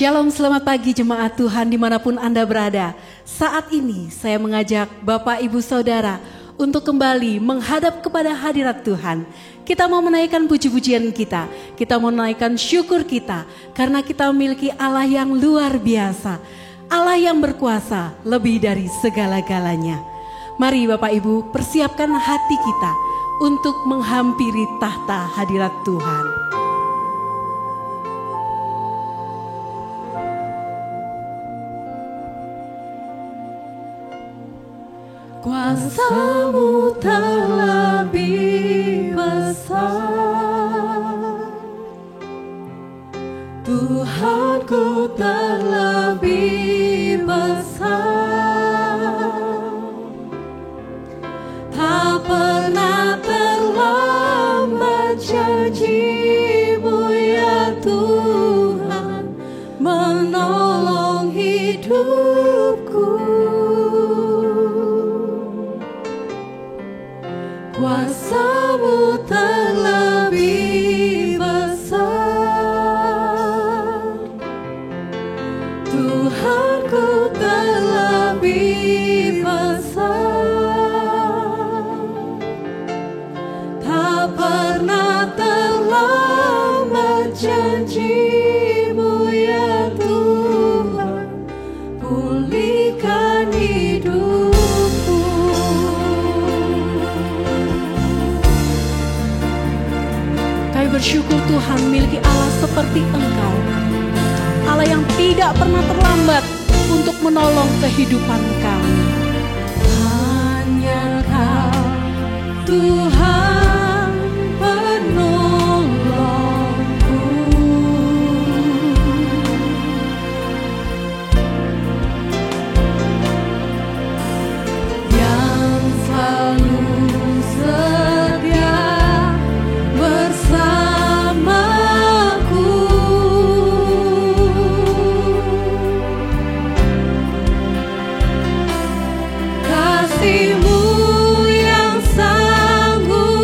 Shalom, selamat pagi jemaat Tuhan dimanapun Anda berada. Saat ini saya mengajak Bapak Ibu Saudara untuk kembali menghadap kepada hadirat Tuhan. Kita mau menaikkan puji-pujian kita mau menaikkan syukur kita, karena kita memiliki Allah yang luar biasa, Allah yang berkuasa lebih dari segala-galanya. Mari Bapak Ibu persiapkan hati kita untuk menghampiri tahta hadirat Tuhan. Kuasa-Mu terlebih besar, Tuhanku terlebih besar. Tak pernah terlambat janji-Mu ya Tuhan, menolong hidupku. Kuasa-Mu terlebih besar, Tuhanku terlebih besar. Tak pernah terlambat janji-Mu ya Tuhan, pulihkan hidupku. Bersyukur Tuhan miliki Allah seperti Engkau, Allah yang tidak pernah terlambat untuk menolong kehidupan kami. Hanya Kau Tuhan penolongku, yang selalu setia bersamaku. Kasih-Mu yang sanggup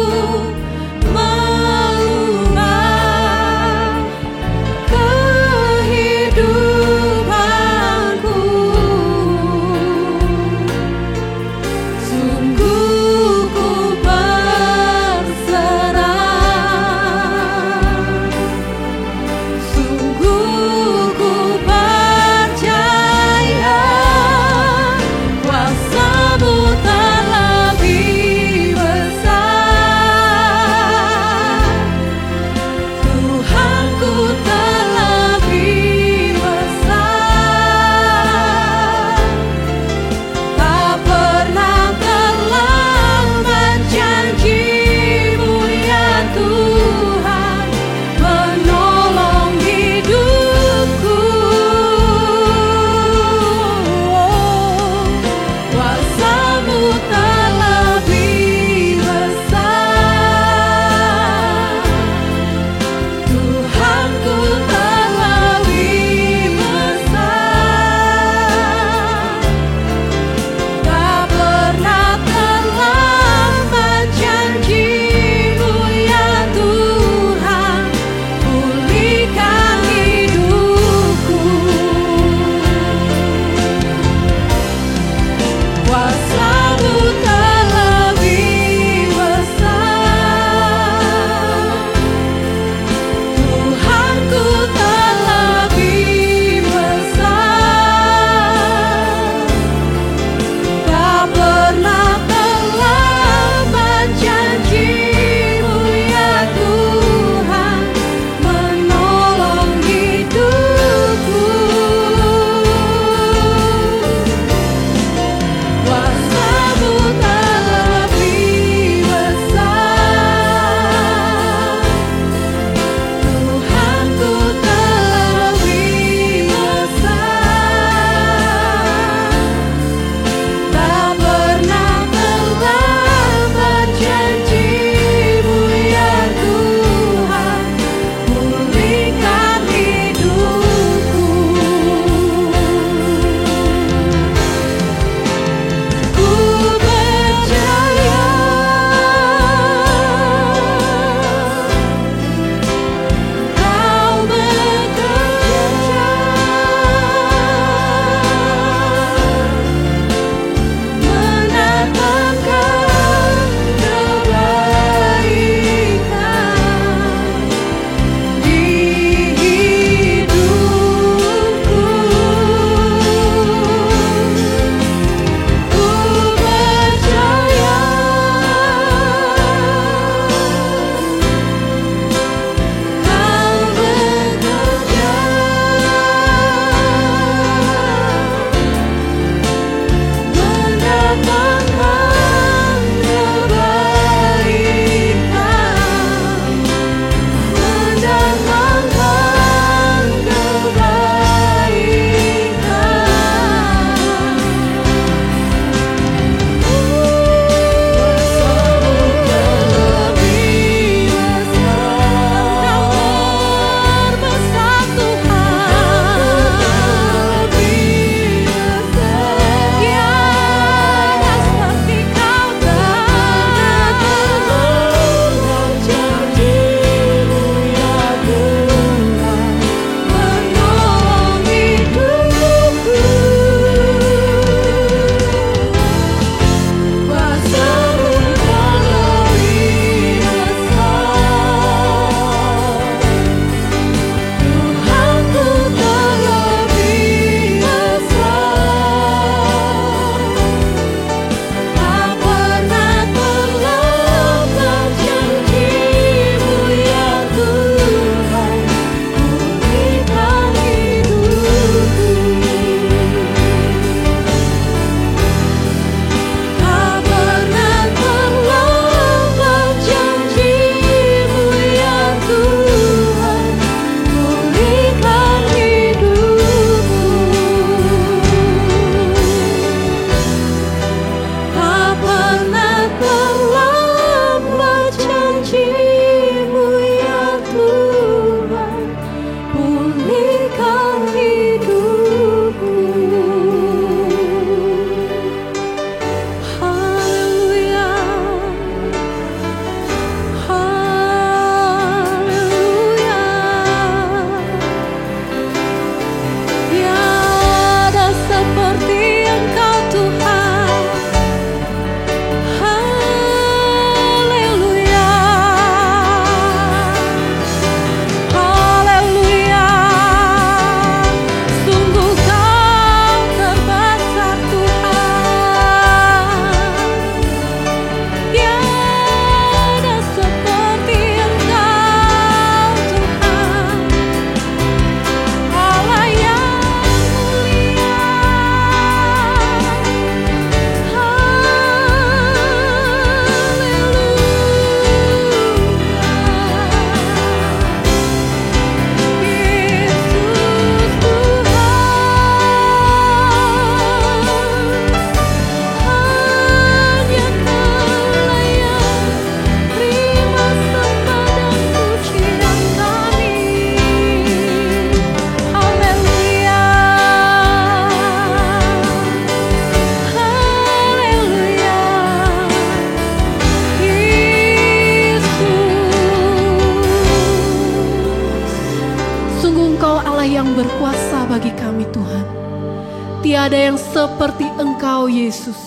tiada yang seperti Engkau Yesus.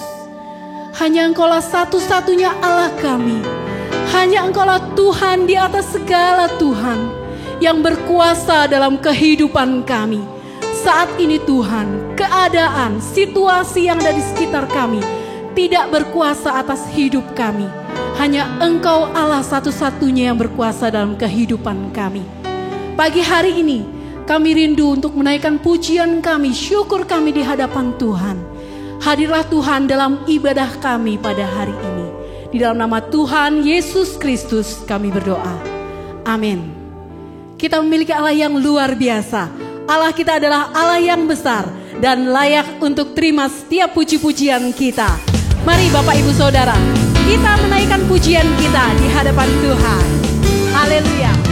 Hanya Engkaulah satu-satunya Allah kami. Hanya Engkaulah Tuhan di atas segala Tuhan yang berkuasa dalam kehidupan kami. Saat ini Tuhan, keadaan, situasi yang ada di sekitar kami tidak berkuasa atas hidup kami. Hanya Engkau Allah satu-satunya yang berkuasa dalam kehidupan kami. Pagi hari ini kami rindu untuk menaikkan pujian kami, syukur kami di hadapan Tuhan. Hadirlah Tuhan dalam ibadah kami pada hari ini. Di dalam nama Tuhan Yesus Kristus kami berdoa. Amin. Kita memiliki Allah yang luar biasa. Allah kita adalah Allah yang besar dan layak untuk terima setiap puji-pujian kita. Mari Bapak Ibu Saudara, kita menaikkan pujian kita di hadapan Tuhan. Haleluya.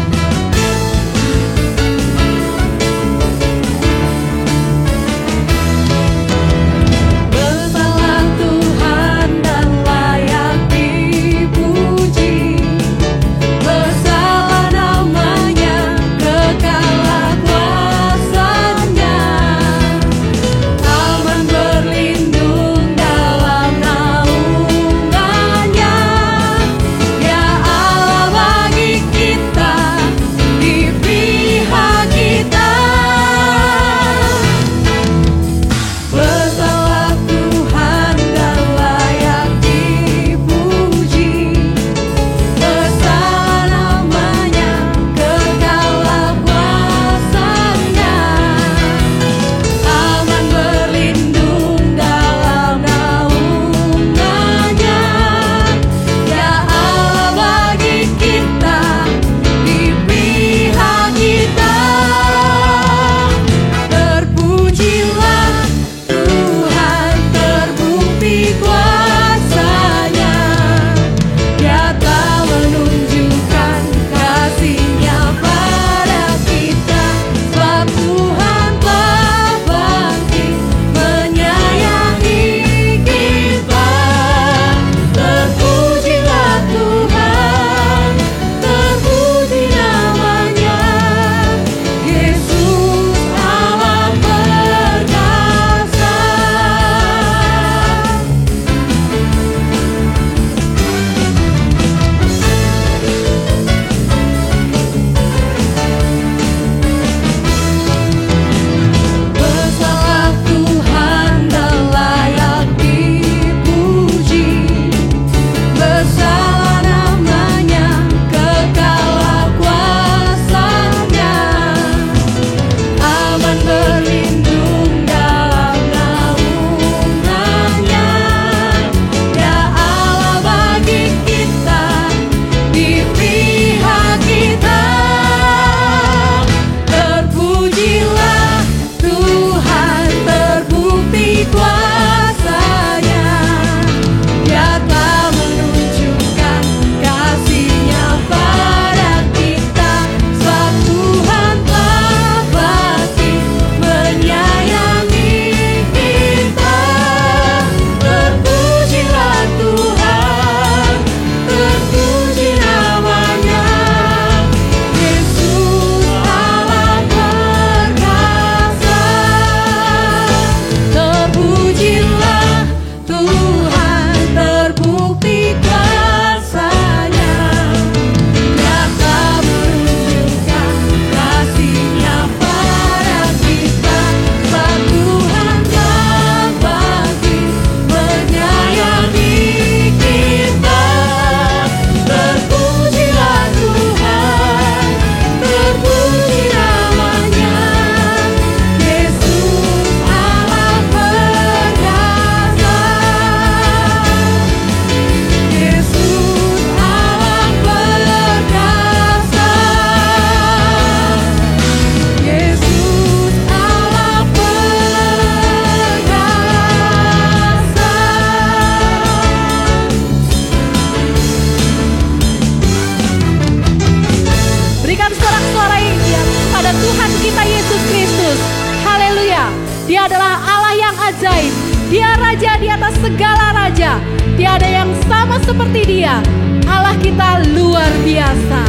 Dia adalah Allah yang ajaib. Dia raja di atas segala raja. Tiada yang sama seperti Dia. Allah kita luar biasa.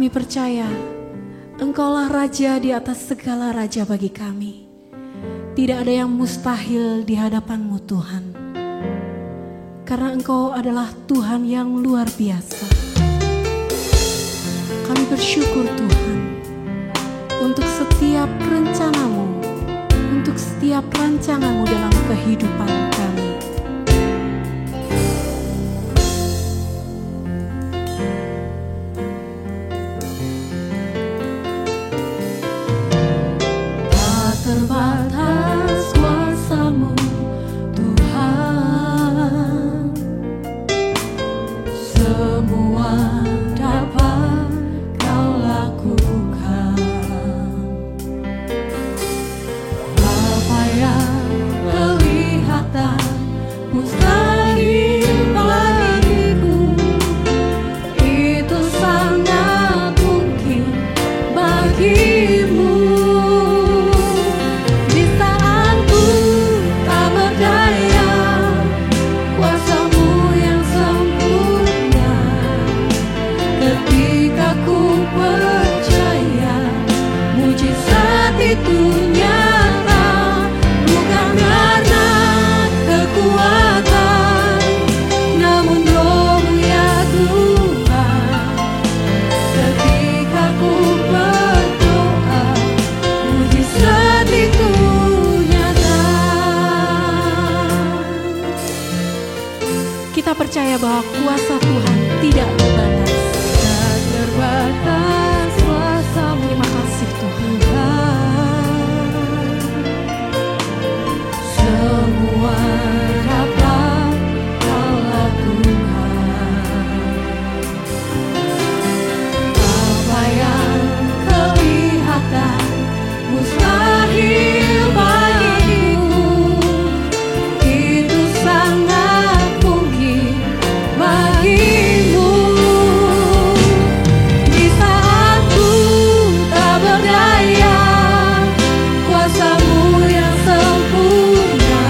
Kami percaya Engkaulah Raja di atas segala raja bagi kami. Tidak ada yang mustahil di hadapan-Mu Tuhan. Karena Engkau adalah Tuhan yang luar biasa. Kami bersyukur Tuhan untuk setiap rencana-Mu, untuk setiap rancangan-Mu dalam kehidupan kami. Tak terbatas kuasa-Mu Tuhan, semua dapat Kau lakukan. Apa yang kelihatan mustahil bagiku, itu sangat mungkin bagimu. Di saat ku tak berdaya, kuasa-Mu yang sempurna. Ketika ku percaya, mujizat itu nyata. Bukan karena kekuatan, namun Roh-Mu ya Tuhan. Ketika ku berdoa, mujizat itu nyata. Kita percaya bahwa kuasa Tuhan tidak terbatas. Tak terbatas kuasa-Mu Terima kasih Tuhan. semua dapat Kau lakukan. Apa yang kelihatan mustahil bagiku, itu sangat mungkin bagimu. Di saat ku tak berdaya, kuasa-Mu yang sempurna.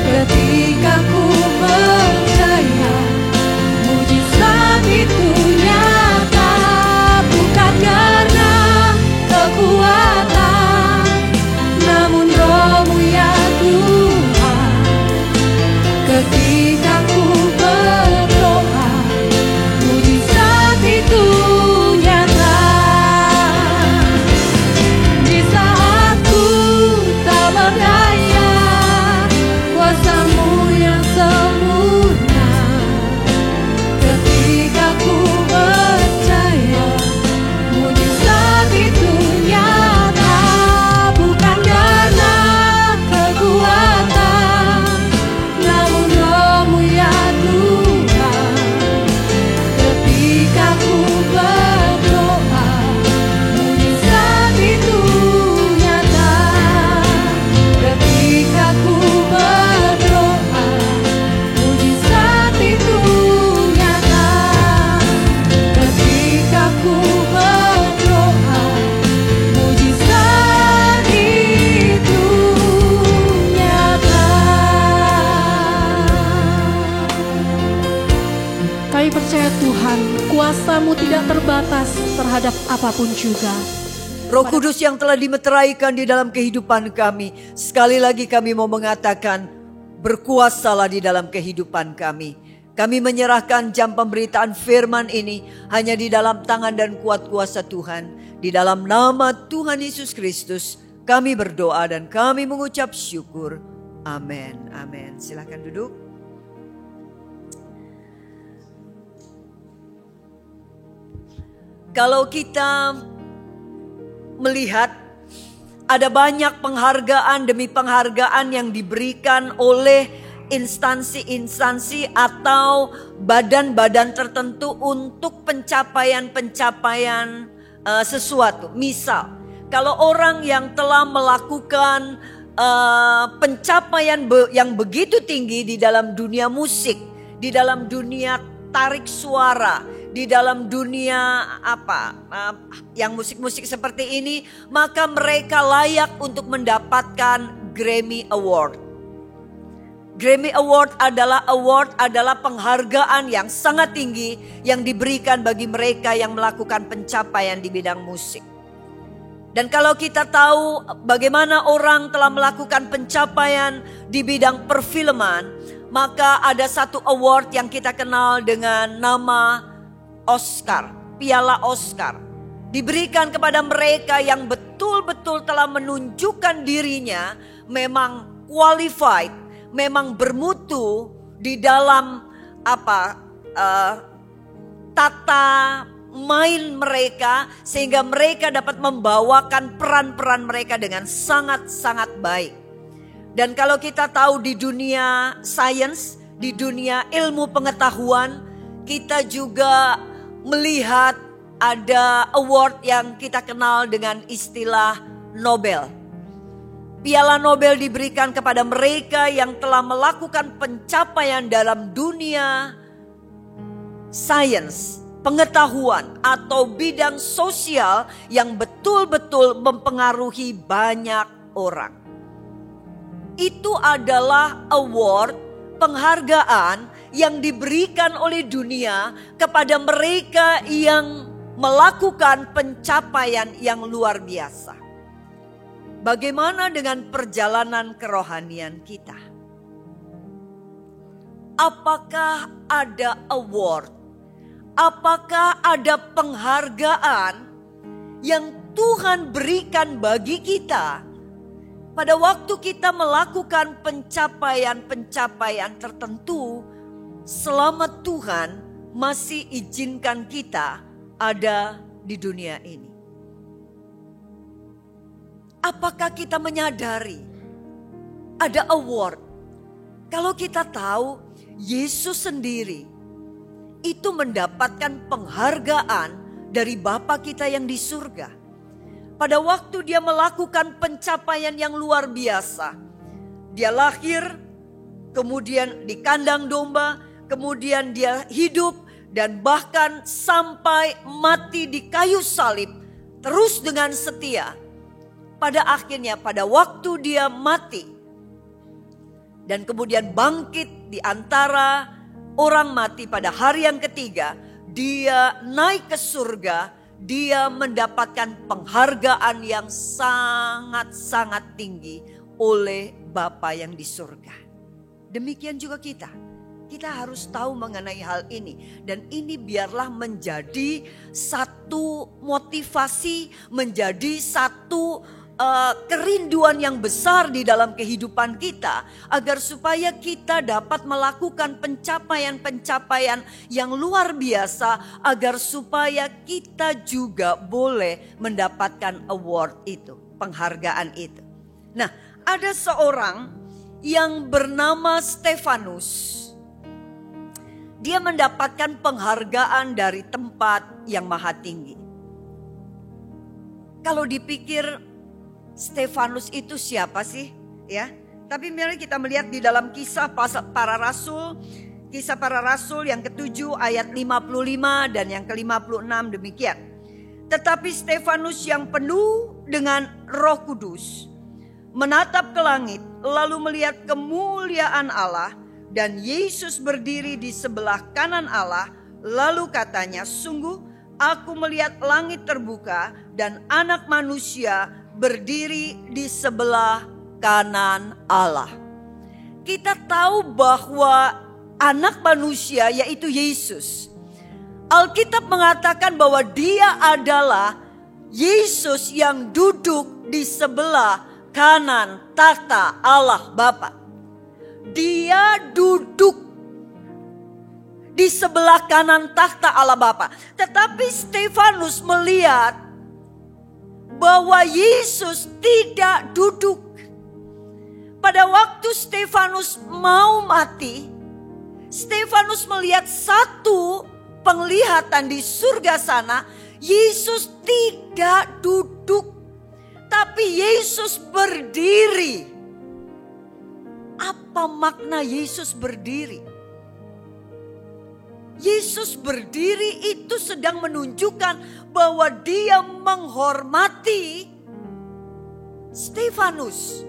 Ketika ku percaya, mujizat itu nyata. Bukan karena kekuatan, namun Roh-Mu ya Tuhan. Ketika ku berdoa, mujizat itu nyata. Di saat ku tak berdaya, kuasa-Mu yang sempurna. Ketika ku percaya, mujizat itu nyata. Bukan karena kekuatan, namun Roh-Mu ya Tuhan. Ketika ku berdoa, mujizat itu nyata. Ketika ku berdoa, mujizat itu nyata. Ketika ku berdoa, mujizat itu nyata. Kami percaya Tuhan, kuasa-Mu tidak terbatas terhadap apapun juga. Roh Kudus yang telah dimeteraikan di dalam kehidupan kami, sekali lagi kami mau mengatakan, berkuasalah di dalam kehidupan kami. Kami menyerahkan jam pemberitaan firman ini hanya di dalam tangan dan kuat kuasa Tuhan. Di dalam nama Tuhan Yesus Kristus, kami berdoa dan kami mengucap syukur. Amin. Amin. Silakan duduk. Kalau kita melihat ada banyak penghargaan demi penghargaan yang diberikan oleh instansi-instansi atau badan-badan tertentu untuk pencapaian-pencapaian sesuatu. Misal, kalau orang yang telah melakukan pencapaian yang begitu tinggi di dalam dunia musik, di dalam dunia tarik suara, di dalam dunia yang musik-musik seperti ini, maka mereka layak untuk mendapatkan Grammy Award. Grammy Award adalah penghargaan yang sangat tinggi yang diberikan bagi mereka yang melakukan pencapaian di bidang musik. Dan kalau kita tahu bagaimana orang telah melakukan pencapaian di bidang perfilman, maka ada satu award yang kita kenal dengan nama Oscar, Piala Oscar. Diberikan kepada mereka yang betul-betul telah menunjukkan dirinya memang qualified, memang bermutu di dalam tata main mereka, sehingga mereka dapat membawakan peran-peran mereka dengan sangat-sangat baik. Dan kalau kita tahu di dunia sains, di dunia ilmu pengetahuan, kita juga melihat ada award yang kita kenal dengan istilah Nobel. Piala Nobel diberikan kepada mereka yang telah melakukan pencapaian dalam dunia sains, pengetahuan, atau bidang sosial yang betul-betul mempengaruhi banyak orang. Itu adalah award, penghargaan yang diberikan oleh dunia kepada mereka yang melakukan pencapaian yang luar biasa. Bagaimana dengan perjalanan kerohanian kita? Apakah ada award? Apakah ada penghargaan yang Tuhan berikan bagi kita pada waktu kita melakukan pencapaian-pencapaian tertentu selama Tuhan masih izinkan kita ada di dunia ini? Apakah kita menyadari ada award? Kalau kita tahu Yesus sendiri itu mendapatkan penghargaan dari Bapa kita yang di surga. Pada waktu dia melakukan pencapaian yang luar biasa. Dia lahir, kemudian di kandang domba, kemudian dia hidup dan bahkan sampai mati di kayu salib terus dengan setia. Pada akhirnya pada waktu dia mati dan kemudian bangkit di antara orang mati pada hari yang ketiga, dia naik ke surga, dia mendapatkan penghargaan yang sangat-sangat tinggi oleh Bapa yang di surga. Demikian juga kita harus tahu mengenai hal ini, dan ini biarlah menjadi satu motivasi, menjadi satu kerinduan yang besar di dalam kehidupan kita, agar supaya kita dapat melakukan pencapaian-pencapaian yang luar biasa, agar supaya kita juga boleh mendapatkan award itu, penghargaan itu. Nah, ada seorang yang bernama Stefanus. Dia mendapatkan penghargaan dari tempat yang maha tinggi. Kalau dipikir Stefanus itu siapa sih? Ya, tapi mari kita melihat di dalam kisah para rasul yang ke-7 ayat 55 dan yang ke-56 demikian. Tetapi Stefanus yang penuh dengan Roh Kudus menatap ke langit, lalu melihat kemuliaan Allah dan Yesus berdiri di sebelah kanan Allah, lalu katanya, sungguh aku melihat langit terbuka dan Anak Manusia berdiri di sebelah kanan Allah. Kita tahu bahwa Anak Manusia yaitu Yesus, Alkitab mengatakan bahwa dia adalah Yesus yang duduk di sebelah kanan tahta Allah Bapa. Dia duduk di sebelah kanan tahta Allah Bapa. Tetapi Stefanus melihat bahwa Yesus tidak duduk. Pada waktu Stefanus mau mati, Stefanus melihat satu penglihatan di surga sana. Yesus tidak duduk, tapi Yesus berdiri. Apa makna Yesus berdiri? Yesus berdiri itu sedang menunjukkan bahwa dia menghormati Stefanus.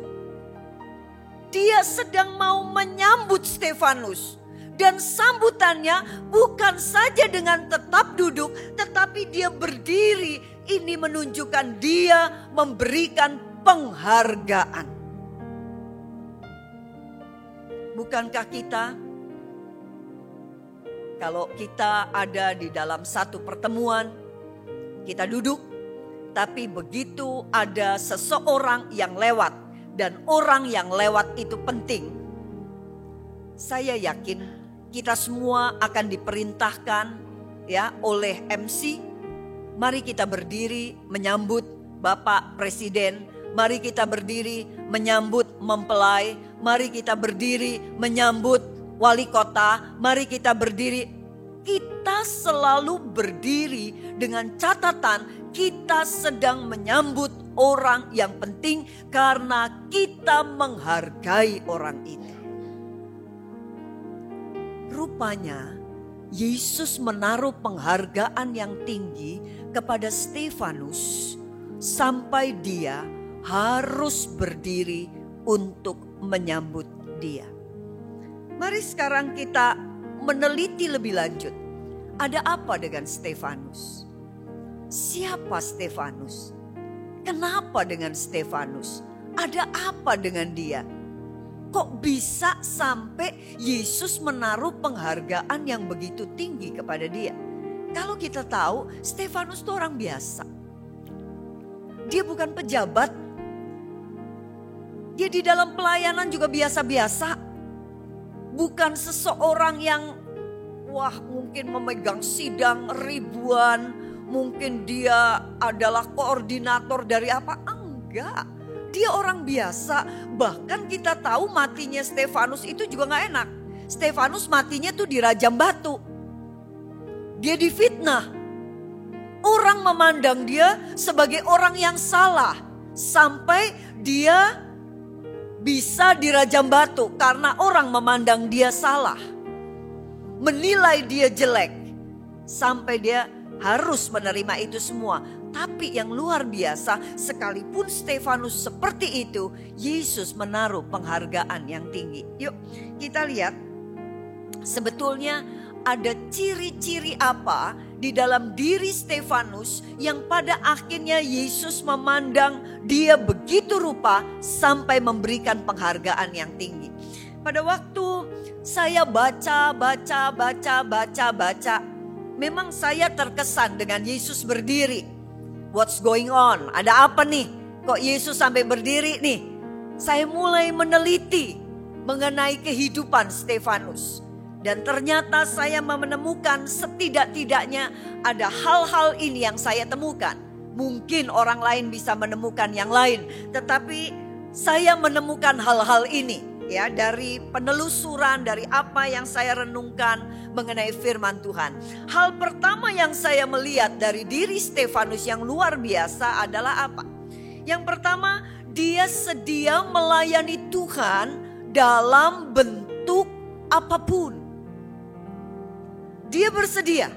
dia sedang mau menyambut Stefanus. Dan sambutannya bukan saja dengan tetap duduk, tetapi dia berdiri. Ini menunjukkan dia memberikan penghargaan. Bukankah kita, kalau kita ada di dalam satu pertemuan, kita duduk, tapi begitu ada seseorang yang lewat, dan orang yang lewat itu penting, saya yakin kita semua akan diperintahkan ya oleh MC. Mari kita berdiri menyambut Bapak Presiden. Mari kita berdiri menyambut mempelai. Mari kita berdiri menyambut wali kota. Mari kita berdiri. Kita selalu berdiri dengan catatan kita sedang menyambut orang yang penting karena kita menghargai orang itu. Rupanya Yesus menaruh penghargaan yang tinggi kepada Stefanus sampai dia harus berdiri untuk menyambut dia. Mari sekarang kita meneliti lebih lanjut. Ada apa dengan Stefanus? Siapa Stefanus? Kenapa dengan Stefanus? Ada apa dengan dia? Kok bisa sampai Yesus menaruh penghargaan yang begitu tinggi kepada dia? Kalau kita tahu Stefanus itu orang biasa. Dia bukan pejabat. Dia di dalam pelayanan juga biasa-biasa. Bukan seseorang yang mungkin memegang sidang ribuan. Mungkin dia adalah koordinator dari apa? Enggak. Dia orang biasa, bahkan kita tahu matinya Stefanus itu juga gak enak. Stefanus matinya tuh dirajam batu. Dia difitnah. Orang memandang dia sebagai orang yang salah. Sampai dia bisa dirajam batu karena orang memandang dia salah. Menilai dia jelek. Sampai dia harus menerima itu semua. Tapi yang luar biasa, sekalipun Stefanus seperti itu, Yesus menaruh penghargaan yang tinggi. Yuk kita lihat sebetulnya ada ciri-ciri apa di dalam diri Stefanus yang pada akhirnya Yesus memandang dia begitu rupa sampai memberikan penghargaan yang tinggi. Pada waktu saya baca, memang saya terkesan dengan Yesus berdiri. What's going on? Ada apa nih? Kok Yesus sampai berdiri nih? Saya mulai meneliti mengenai kehidupan Stefanus. Dan ternyata saya menemukan setidak-tidaknya ada hal-hal ini yang saya temukan. Mungkin orang lain bisa menemukan yang lain. Tetapi saya menemukan hal-hal ini. Ya, dari penelusuran, dari apa yang saya renungkan mengenai firman Tuhan. Hal pertama yang saya melihat dari diri Stefanus yang luar biasa adalah apa? Yang pertama, dia sedia melayani Tuhan dalam bentuk apapun. Dia bersedia.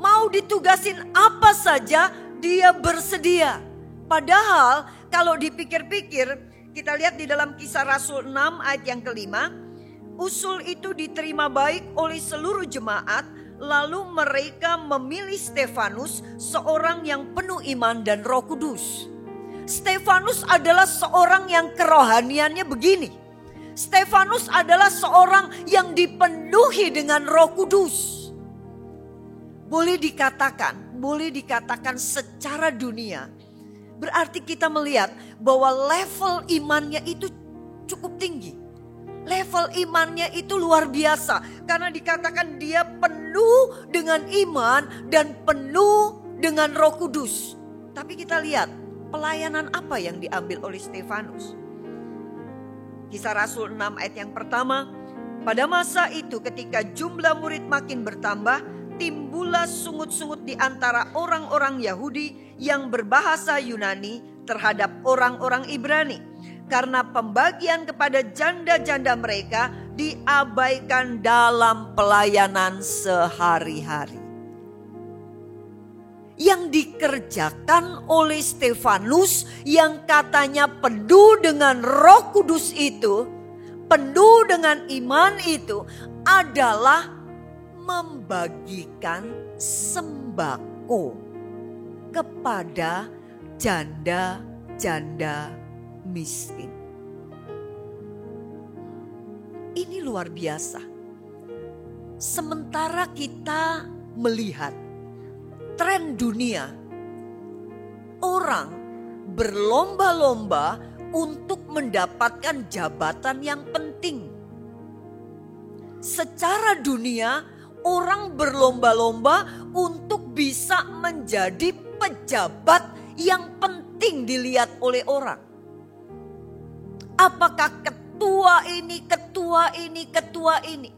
Mau ditugasin apa saja, dia bersedia. Padahal kalau dipikir-pikir, kita lihat di dalam Kisah Rasul 6 ayat yang kelima. Usul itu diterima baik oleh seluruh jemaat. Lalu mereka memilih Stefanus, seorang yang penuh iman dan Roh Kudus. Stefanus adalah seorang yang kerohaniannya begini. Stefanus adalah seorang yang dipenuhi dengan Roh Kudus. Boleh dikatakan secara dunia. Berarti kita melihat bahwa level imannya itu cukup tinggi. Level imannya itu luar biasa. Karena dikatakan dia penuh dengan iman dan penuh dengan Roh Kudus. Tapi kita lihat pelayanan apa yang diambil oleh Stefanus. Kisah Rasul 6 ayat yang pertama. Pada masa itu ketika jumlah murid makin bertambah, timbullah sungut-sungut di antara orang-orang Yahudi yang berbahasa Yunani terhadap orang-orang Ibrani. Karena pembagian kepada janda-janda mereka diabaikan dalam pelayanan sehari-hari. yang dikerjakan oleh Stefanus yang katanya penuh dengan Roh Kudus itu, penuh dengan iman itu adalah membagikan sembako kepada janda-janda miskin. Ini luar biasa. Sementara kita melihat tren dunia, orang berlomba-lomba untuk mendapatkan jabatan yang penting. Secara dunia, orang berlomba-lomba untuk bisa menjadi pejabat yang penting dilihat oleh orang. Apakah ketua ini, ketua ini, ketua ini.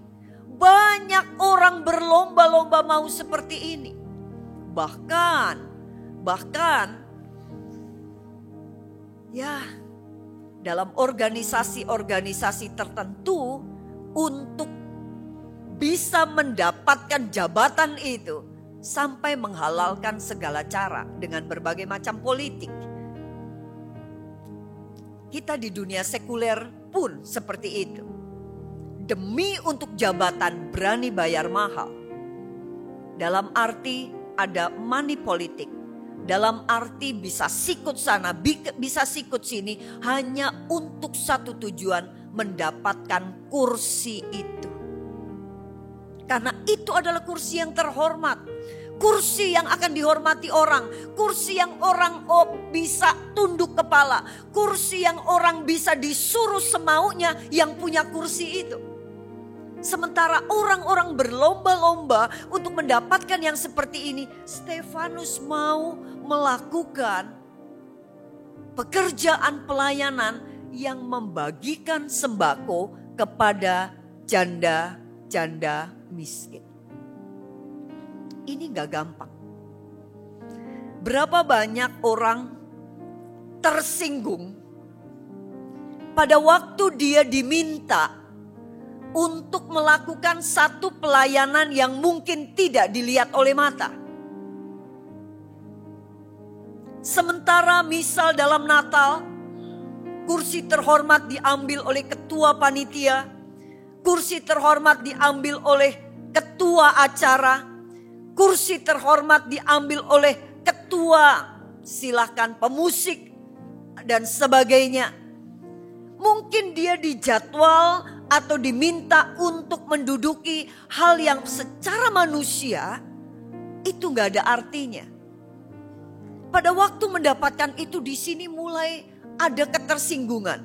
Banyak orang berlomba-lomba mau seperti ini. Bahkan ya dalam organisasi-organisasi tertentu untuk bisa mendapatkan jabatan itu sampai menghalalkan segala cara dengan berbagai macam politik. Kita di dunia sekuler pun seperti itu. Demi untuk jabatan berani bayar mahal. Dalam arti ada money politik. Dalam arti bisa sikut sana, bisa sikut sini hanya untuk satu tujuan, mendapatkan kursi itu. Karena itu adalah kursi yang terhormat. Kursi yang akan dihormati orang. Kursi yang orang bisa tunduk kepala. Kursi yang orang bisa disuruh semaunya yang punya kursi itu. Sementara orang-orang berlomba-lomba untuk mendapatkan yang seperti ini, Stefanus mau melakukan pekerjaan pelayanan yang membagikan sembako kepada janda-janda miskin. Ini gak gampang. Berapa banyak orang tersinggung pada waktu dia diminta untuk melakukan satu pelayanan yang mungkin tidak dilihat oleh mata. Sementara misal dalam Natal, kursi terhormat diambil oleh ketua panitia, kursi terhormat diambil oleh ketua acara, kursi terhormat diambil oleh ketua silakan pemusik dan sebagainya. Mungkin dia dijadwal atau diminta untuk menduduki hal yang secara manusia itu gak ada artinya. Pada waktu mendapatkan itu di sini mulai ada ketersinggungan.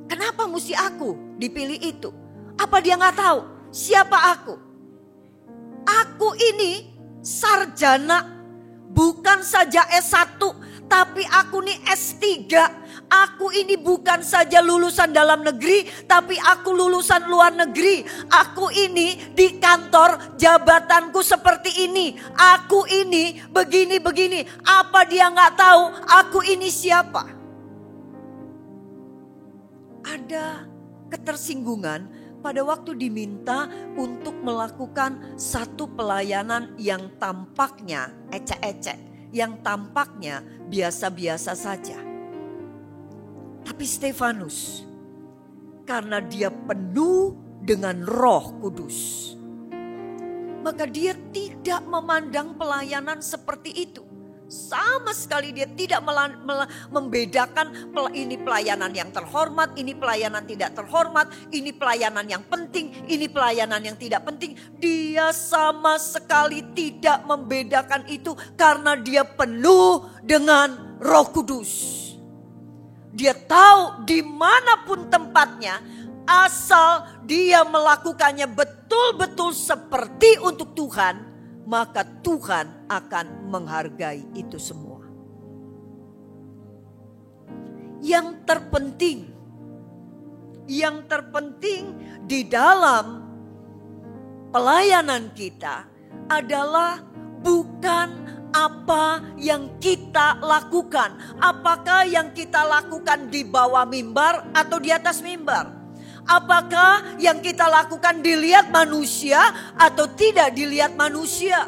Kenapa mesti aku dipilih itu? Apa dia gak tahu siapa aku? Aku ini sarjana, bukan saja S1, tapi aku ini S3. Aku ini bukan saja lulusan dalam negeri, tapi aku lulusan luar negeri. Aku ini di kantor jabatanku seperti ini. Aku ini begini-begini. Apa dia gak tahu aku ini siapa? Ada ketersinggungan pada waktu diminta untuk melakukan satu pelayanan yang tampaknya ecek-ecek, yang tampaknya biasa-biasa saja. Tapi Stefanus, karena dia penuh dengan Roh Kudus, maka dia tidak memandang pelayanan seperti itu. Sama sekali dia tidak membedakan ini pelayanan yang terhormat, ini pelayanan tidak terhormat, ini pelayanan yang penting, ini pelayanan yang tidak penting. Dia sama sekali tidak membedakan itu karena dia penuh dengan Roh Kudus. Dia tahu dimanapun tempatnya, asal dia melakukannya betul-betul seperti untuk Tuhan, maka Tuhan akan menghargai itu semua. Yang terpenting di dalam pelayanan kita adalah bukan apa yang kita lakukan. Apakah yang kita lakukan di bawah mimbar atau di atas mimbar? Apakah yang kita lakukan dilihat manusia atau tidak dilihat manusia?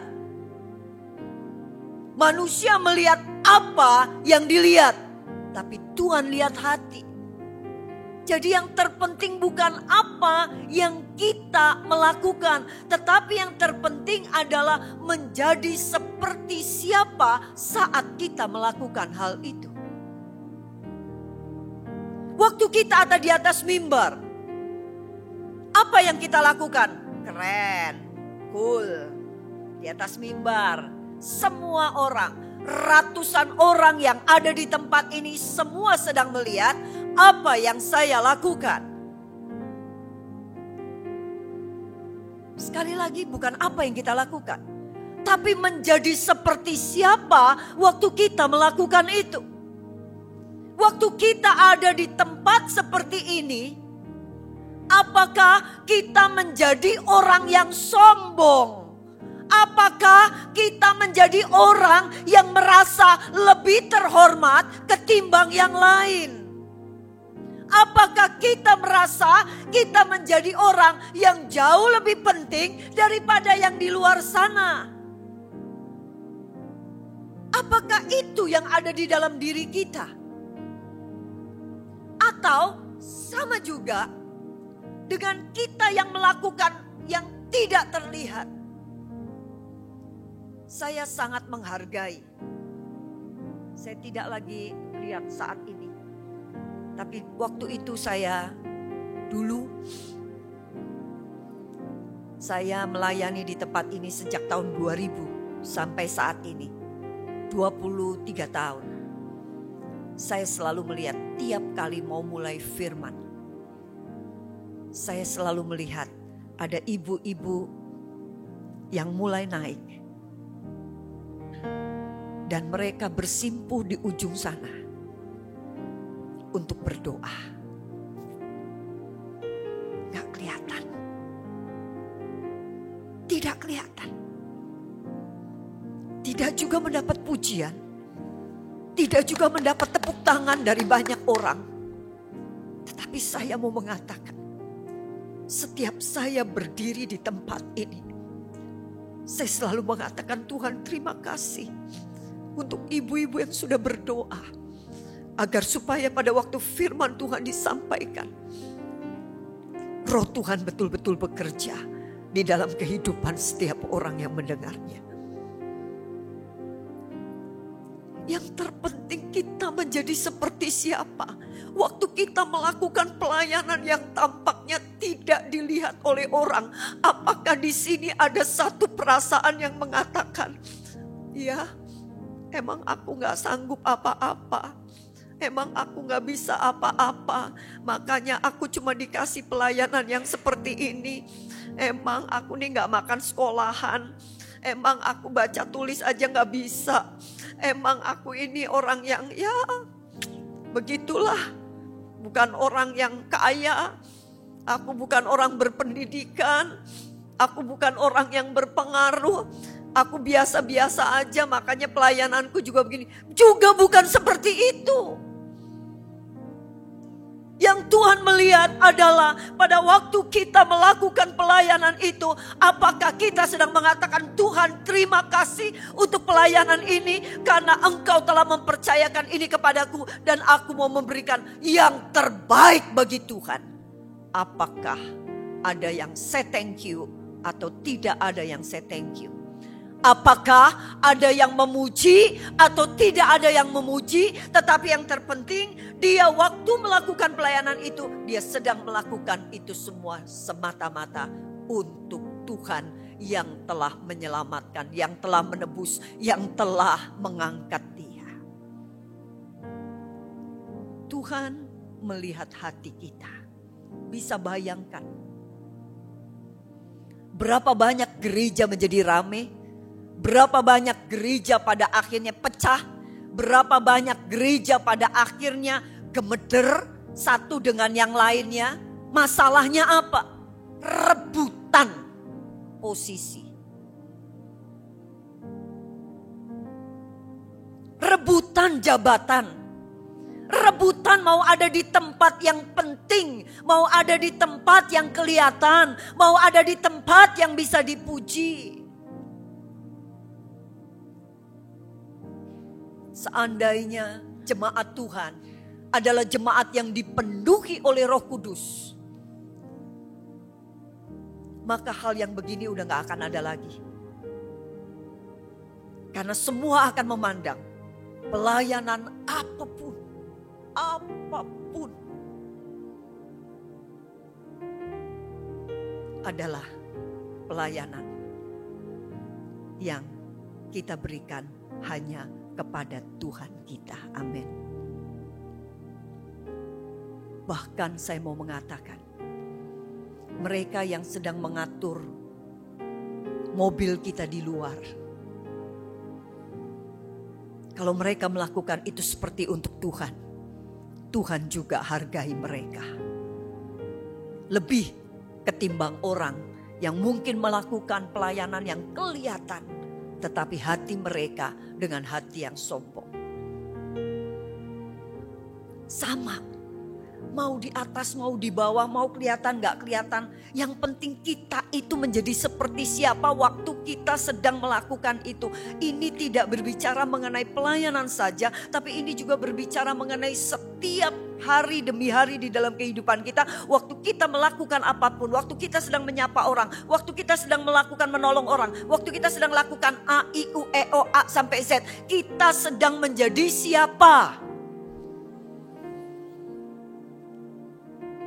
Manusia melihat apa yang dilihat, tapi Tuhan lihat hati. Jadi yang terpenting bukan apa yang kita melakukan, tetapi yang terpenting adalah menjadi seperti siapa saat kita melakukan hal itu. Waktu kita ada di atas mimbar, apa yang kita lakukan? Keren, cool. Di atas mimbar, semua orang, ratusan orang yang ada di tempat ini semua sedang melihat apa yang saya lakukan. Sekali lagi bukan apa yang kita lakukan, tapi menjadi seperti siapa waktu kita melakukan itu. Waktu kita ada di tempat seperti ini, apakah kita menjadi orang yang sombong? Apakah kita menjadi orang yang merasa lebih terhormat ketimbang yang lain? Apakah kita merasa kita menjadi orang yang jauh lebih penting daripada yang di luar sana? Apakah itu yang ada di dalam diri kita? Atau sama juga dengan kita yang melakukan yang tidak terlihat? Saya sangat menghargai. Saya tidak lagi lihat saat ini. Tapi waktu itu dulu saya melayani di tempat ini sejak tahun 2000 sampai saat ini. 23 tahun. Saya selalu melihat tiap kali mau mulai firman. Saya selalu melihat ada ibu-ibu yang mulai naik. Dan mereka bersimpuh di ujung sana untuk berdoa. Gak kelihatan. Tidak kelihatan. Tidak juga mendapat pujian. Tidak juga mendapat tepuk tangan dari banyak orang. Tetapi saya mau mengatakan, setiap saya berdiri di tempat ini, saya selalu mengatakan, Tuhan terima kasih untuk ibu-ibu yang sudah berdoa. Agar supaya pada waktu firman Tuhan disampaikan, Roh Tuhan betul-betul bekerja di dalam kehidupan setiap orang yang mendengarnya. Yang terpenting kita menjadi seperti siapa waktu kita melakukan pelayanan yang tampaknya tidak dilihat oleh orang. Apakah di sini ada satu perasaan yang mengatakan, ya, emang aku gak sanggup apa-apa. Emang aku gak bisa apa-apa. Makanya aku cuma dikasih pelayanan yang seperti ini. Emang aku nih gak makan sekolahan. Emang aku baca tulis aja gak bisa. Emang aku ini orang yang ya begitulah. Bukan orang yang kaya. Aku bukan orang berpendidikan. Aku bukan orang yang berpengaruh. Aku biasa-biasa aja, makanya pelayananku juga begini. Juga bukan seperti itu. Yang Tuhan melihat adalah pada waktu kita melakukan pelayanan itu, apakah kita sedang mengatakan, Tuhan terima kasih untuk pelayanan ini karena Engkau telah mempercayakan ini kepadaku dan aku mau memberikan yang terbaik bagi Tuhan. Apakah ada yang say thank you atau tidak ada yang say thank you? Apakah ada yang memuji atau tidak ada yang memuji? Tetapi yang terpenting, dia waktu melakukan pelayanan itu, dia sedang melakukan itu semua semata-mata untuk Tuhan yang telah menyelamatkan, yang telah menebus, yang telah mengangkat dia. Tuhan melihat hati kita. Bisa bayangkan berapa banyak gereja menjadi ramai. Berapa banyak gereja pada akhirnya pecah. Berapa banyak gereja pada akhirnya gemeder satu dengan yang lainnya. Masalahnya apa? Rebutan posisi. Rebutan jabatan. Rebutan mau ada di tempat yang penting. Mau ada di tempat yang kelihatan. Mau ada di tempat yang bisa dipuji. Seandainya jemaat Tuhan adalah jemaat yang dipenuhi oleh Roh Kudus, maka hal yang begini udah gak akan ada lagi. Karena semua akan memandang pelayanan apapun adalah pelayanan yang kita berikan hanya kepada Tuhan kita. Amin. Bahkan saya mau mengatakan, mereka yang sedang mengatur mobil kita di luar, kalau mereka melakukan itu seperti untuk Tuhan, Tuhan juga hargai mereka lebih ketimbang orang yang mungkin melakukan pelayanan yang kelihatan, tetapi hati mereka dengan hati yang sombong. Sama, mau di atas, mau di bawah, mau kelihatan gak kelihatan. Yang penting kita itu menjadi seperti siapa waktu kita sedang melakukan itu. Ini tidak berbicara mengenai pelayanan saja, tapi ini juga berbicara mengenai setiap hari demi hari di dalam kehidupan kita. Waktu kita melakukan apapun, waktu kita sedang menyapa orang, waktu kita sedang melakukan menolong orang, waktu kita sedang melakukan A, I, U, E, O, A sampai Z. Kita sedang menjadi siapa?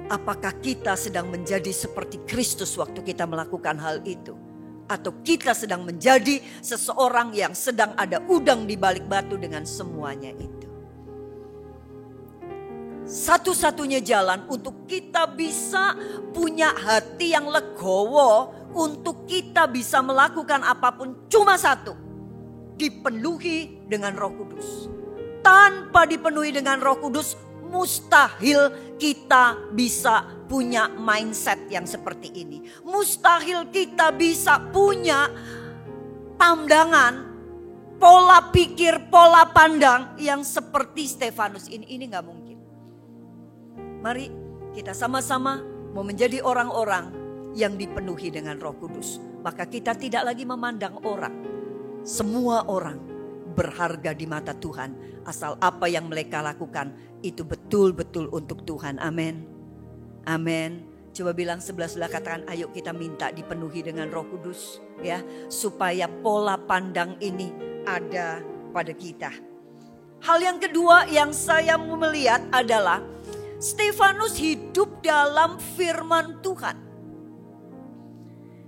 Apakah kita sedang menjadi seperti Kristus waktu kita melakukan hal itu? Atau kita sedang menjadi seseorang yang sedang ada udang di balik batu dengan semuanya itu? Satu-satunya jalan untuk kita bisa punya hati yang legowo, untuk kita bisa melakukan apapun cuma satu. Dipenuhi dengan Roh Kudus. Tanpa dipenuhi dengan Roh Kudus, mustahil kita bisa punya mindset yang seperti ini. Mustahil kita bisa punya pandangan, pola pikir, pola pandang yang seperti Stefanus ini. Ini gak mungkin. Mari kita sama-sama mau menjadi orang-orang yang dipenuhi dengan Roh Kudus. Maka kita tidak lagi memandang orang. Semua orang berharga di mata Tuhan. Asal apa yang mereka lakukan itu betul-betul untuk Tuhan. Amin. Amin. Coba bilang sebelah-sebelah, katakan, ayo kita minta dipenuhi dengan Roh Kudus, ya, supaya pola pandang ini ada pada kita. Hal yang kedua yang saya mau melihat adalah Stefanus hidup dalam firman Tuhan.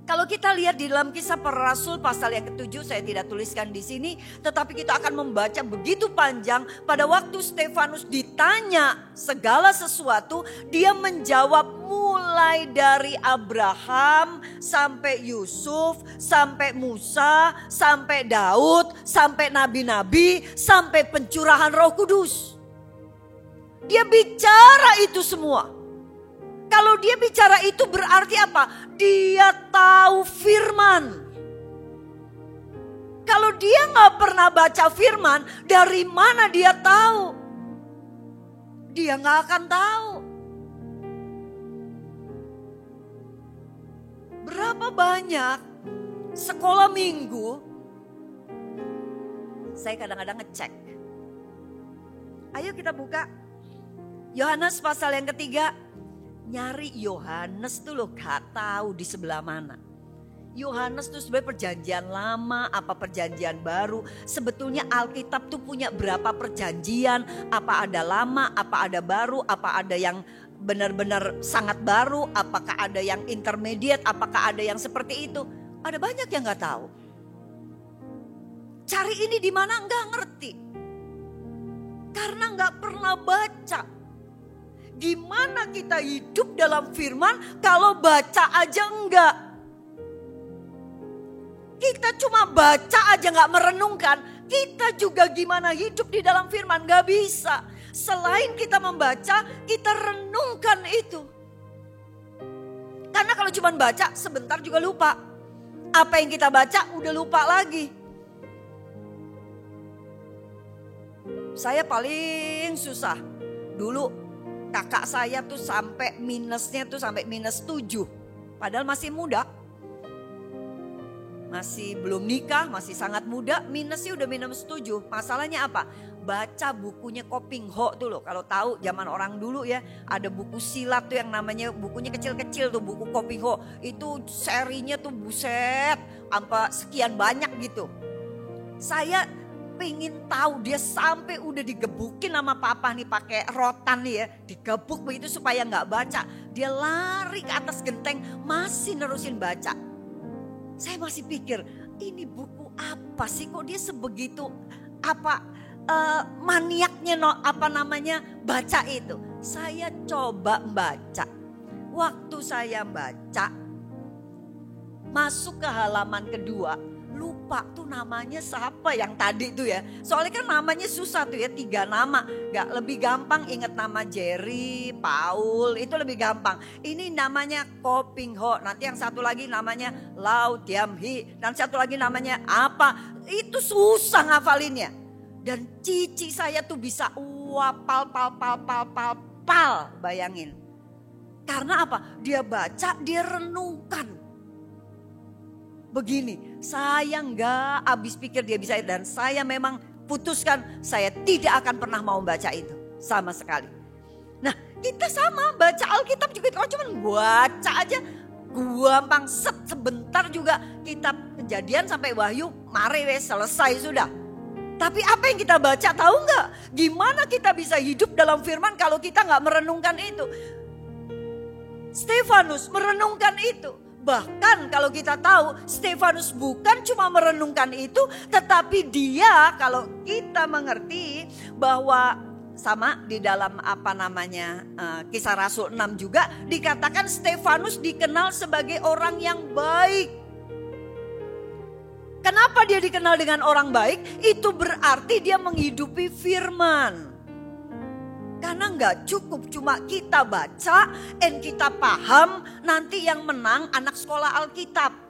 Kalau kita lihat di dalam Kisah Para Rasul pasal yang ke-7, saya tidak tuliskan di sini, tetapi kita akan membaca begitu panjang. Pada waktu Stefanus ditanya segala sesuatu, dia menjawab mulai dari Abraham sampai Yusuf, sampai Musa, sampai Daud, sampai nabi-nabi, sampai pencurahan Roh Kudus. Dia bicara itu semua. Kalau dia bicara itu berarti apa? Dia tahu firman. Kalau dia gak pernah baca firman, dari mana dia tahu? Dia gak akan tahu. Berapa banyak sekolah minggu, saya kadang-kadang ngecek. Ayo kita buka Yohanes pasal yang ketiga. Nyari Yohanes tuh loh gak tahu di sebelah mana. Yohanes tuh sebenarnya perjanjian lama apa perjanjian baru. Sebetulnya Alkitab tuh punya berapa perjanjian. Apa ada lama, apa ada baru, apa ada yang benar-benar sangat baru. Apakah ada yang intermediate, apakah ada yang seperti itu. Ada banyak yang gak tahu. Cari ini di mana nggak ngerti. Karena nggak pernah baca. Gimana kita hidup dalam firman kalau baca aja enggak? Kita cuma baca aja nggak merenungkan. Kita juga gimana hidup di dalam firman nggak bisa. Selain kita membaca, kita renungkan itu. Karena kalau cuma baca sebentar juga lupa. Apa yang kita baca udah lupa lagi. Saya paling susah. Dulu kakak saya tuh sampai minusnya tuh sampai -7. Padahal masih muda. Masih belum nikah, masih sangat muda, minusnya udah -7. Masalahnya apa? baca bukunya Koping Ho tuh loh. Kalau tahu zaman orang dulu ya, ada buku silat tuh yang namanya bukunya kecil-kecil tuh, buku Koping Ho. Itu serinya tuh buset, sampai sekian banyak gitu. Saya pengen tahu dia sampai udah digebukin sama papa nih pakai rotan nih ya, digebuk begitu supaya nggak baca. Dia lari ke atas genteng masih nerusin baca. Saya masih pikir ini buku apa sih, kok dia sebegitu maniaknya baca itu. Saya coba baca. Waktu saya baca masuk ke halaman kedua, lupa tuh namanya siapa yang tadi tuh ya. Soalnya kan namanya susah tuh ya, 3 nama. Gak lebih gampang ingat nama Jerry, Paul, itu lebih gampang. Ini namanya Koping Ho, nanti yang satu lagi namanya Lau Tiam Hi, dan satu lagi namanya apa. Itu susah ngafalinnya. Dan cici saya tuh bisa pal, bayangin. Karena apa? Dia baca, dia renungkan. Begini, saya nggak habis pikir dia bisa, dan saya memang putuskan saya tidak akan pernah mau baca itu sama sekali. Nah, kita sama baca Alkitab juga kalau cuma baca aja gampang, sebentar juga kitab Kejadian sampai Wahyu mari wes selesai sudah. Tapi apa yang kita baca tahu nggak? Gimana kita bisa hidup dalam firman kalau kita nggak merenungkan itu? Stefanus merenungkan itu. Bahkan kalau kita tahu Stefanus bukan cuma merenungkan itu, tetapi dia kalau kita mengerti bahwa sama di dalam Kisah Rasul 6 juga dikatakan Stefanus dikenal sebagai orang yang baik. Kenapa dia dikenal dengan orang baik? Itu berarti dia menghidupi firman. Karena nggak cukup cuma kita baca dan kita paham, nanti yang menang anak sekolah Alkitab.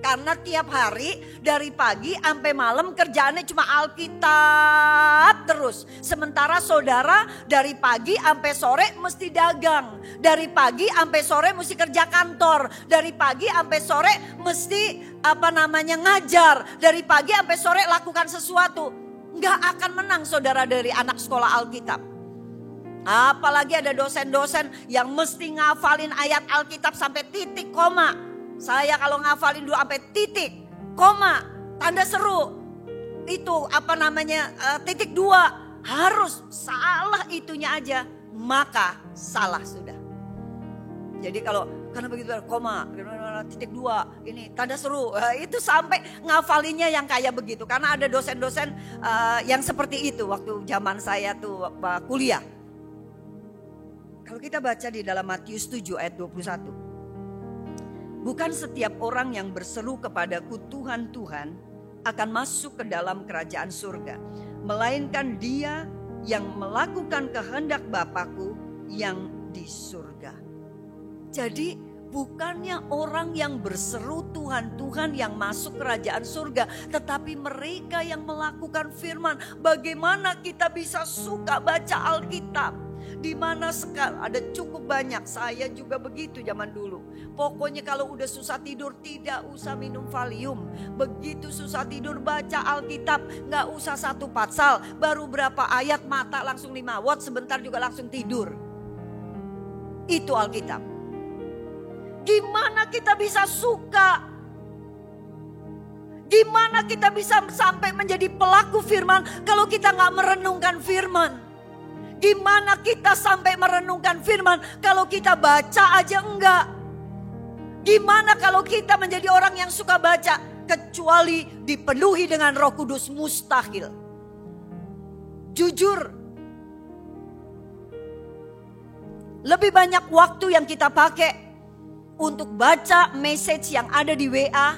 Karena tiap hari dari pagi sampai malam kerjaannya cuma Alkitab terus. Sementara saudara dari pagi sampai sore mesti dagang. Dari pagi sampai sore mesti kerja kantor. Dari pagi sampai sore mesti ngajar. Dari pagi sampai sore lakukan sesuatu. Nggak akan menang saudara dari anak sekolah Alkitab. Apalagi ada dosen-dosen yang mesti ngafalin ayat Alkitab sampai titik koma. Saya kalau ngafalin dulu sampai titik, koma, tanda seru, itu titik 2. Harus salah itunya aja, maka salah sudah. Jadi karena begitu koma, titik 2, ini tanda seru, itu sampai ngafalinnya yang kayak begitu. Karena ada dosen-dosen yang seperti itu waktu zaman saya tuh kuliah. Kalau kita baca di dalam Matius 7 ayat 21. Bukan setiap orang yang berseru kepadaku Tuhan, Tuhan akan masuk ke dalam kerajaan surga. Melainkan dia yang melakukan kehendak Bapakku yang di surga. Jadi bukannya orang yang berseru Tuhan, Tuhan yang masuk kerajaan surga. Tetapi mereka yang melakukan firman. Bagaimana kita bisa suka baca Alkitab? Di mana sekarang ada cukup banyak, saya juga begitu zaman dulu. Pokoknya kalau udah susah tidur tidak usah minum Valium. Begitu susah tidur baca Alkitab, nggak usah 1 pasal, baru berapa ayat mata langsung 5 watt, sebentar juga langsung tidur. Itu Alkitab. Gimana kita bisa suka? Gimana kita bisa sampai menjadi pelaku firman kalau kita nggak merenungkan firman? Gimana kita sampai merenungkan firman kalau kita baca aja enggak? Gimana kalau kita menjadi orang yang suka baca kecuali dipenuhi dengan Roh Kudus? Mustahil. Jujur, lebih banyak waktu yang kita pakai untuk baca message yang ada di WA.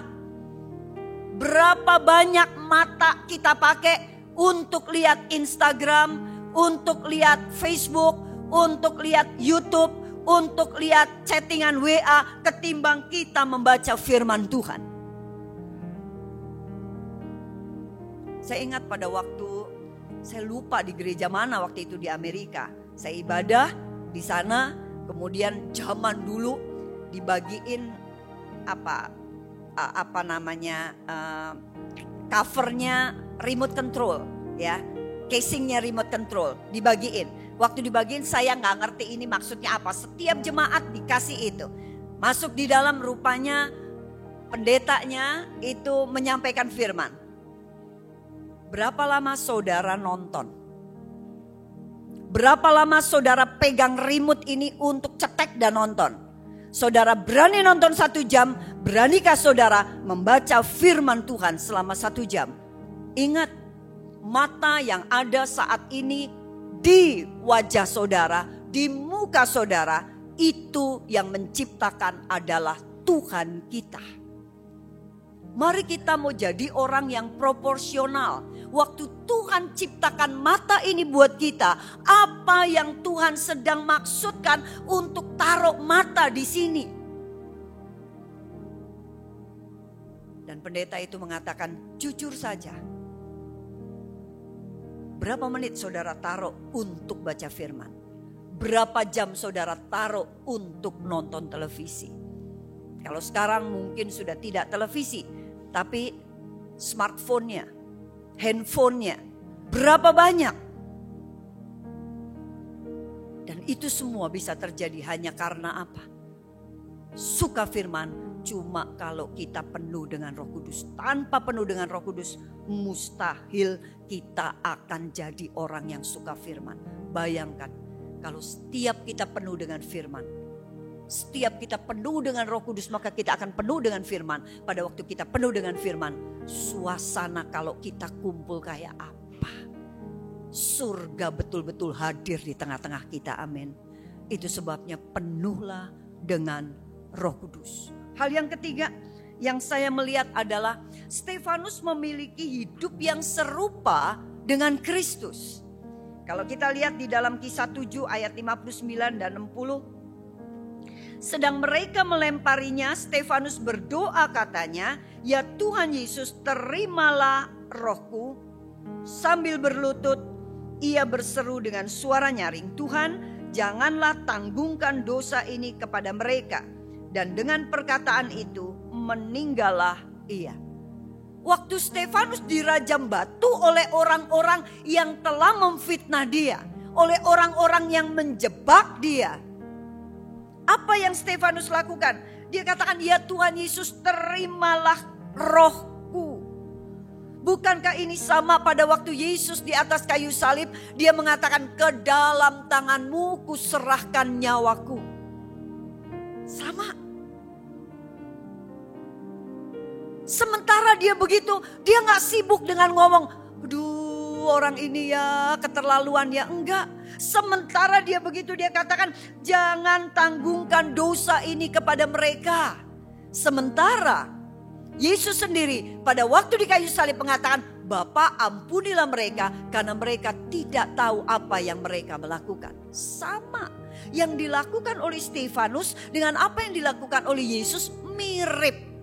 Berapa banyak mata kita pakai untuk lihat Instagram, untuk lihat Facebook, untuk lihat YouTube, untuk lihat chattingan WA ketimbang kita membaca firman Tuhan. Saya ingat pada waktu, saya lupa di gereja mana waktu itu di Amerika. Saya ibadah di sana, kemudian zaman dulu dibagiin covernya remote control ya. casingnya remote control, dibagiin. Waktu dibagiin saya nggak ngerti ini maksudnya apa. Setiap jemaat dikasih itu. Masuk di dalam, rupanya pendetanya itu menyampaikan firman. Berapa lama saudara nonton? Berapa lama saudara pegang remote ini untuk cetek dan nonton? Saudara berani nonton 1 jam, beranikah saudara membaca firman Tuhan selama 1 jam? Ingat, mata yang ada saat ini di wajah saudara, di muka saudara, itu yang menciptakan adalah Tuhan kita. Mari kita mau jadi orang yang proporsional. Waktu Tuhan ciptakan mata ini buat kita, apa yang Tuhan sedang maksudkan untuk taruh mata di sini? Dan pendeta itu mengatakan, jujur saja. Berapa menit saudara taruh untuk baca firman? Berapa jam saudara taruh untuk nonton televisi? Kalau sekarang mungkin sudah tidak televisi, tapi smartphone-nya, handphone-nya, berapa banyak? Dan itu semua bisa terjadi hanya karena apa? Suka firman cuma kalau kita penuh dengan Roh Kudus. Tanpa penuh dengan Roh Kudus, mustahil kita akan jadi orang yang suka firman. Bayangkan kalau setiap kita penuh dengan firman, setiap kita penuh dengan Roh Kudus, maka kita akan penuh dengan firman. Pada waktu kita penuh dengan firman, suasana kalau kita kumpul kayak apa? Surga betul-betul hadir di tengah-tengah kita, amin. Itu sebabnya penuhlah dengan Roh Kudus. Hal yang ketiga yang saya melihat adalah Stefanus memiliki hidup yang serupa dengan Kristus. Kalau kita lihat di dalam Kisah 7 ayat 59 dan 60. Sedang mereka melemparinya, Stefanus berdoa katanya, ya Tuhan Yesus, terimalah rohku. Sambil berlutut, ia berseru dengan suara nyaring, Tuhan, janganlah tanggungkan dosa ini kepada mereka. Dan dengan perkataan itu, meninggallah ia. Waktu Stefanus dirajam batu oleh orang-orang yang telah memfitnah dia, oleh orang-orang yang menjebak dia, apa yang Stefanus lakukan? Dia katakan, ya Tuhan Yesus, terimalah rohku. Bukankah ini sama pada waktu Yesus di atas kayu salib? Dia mengatakan, ke dalam tanganmu kuserahkan nyawaku. Sama. Sementara dia begitu, dia gak sibuk dengan ngomong, aduh orang ini ya keterlaluan ya. Enggak. Sementara dia begitu, dia katakan, jangan tanggungkan dosa ini kepada mereka. Sementara Yesus sendiri pada waktu di kayu salib mengatakan, Bapa ampunilah mereka karena mereka tidak tahu apa yang mereka melakukan. Sama yang dilakukan oleh Stefanus dengan apa yang dilakukan oleh Yesus mirip.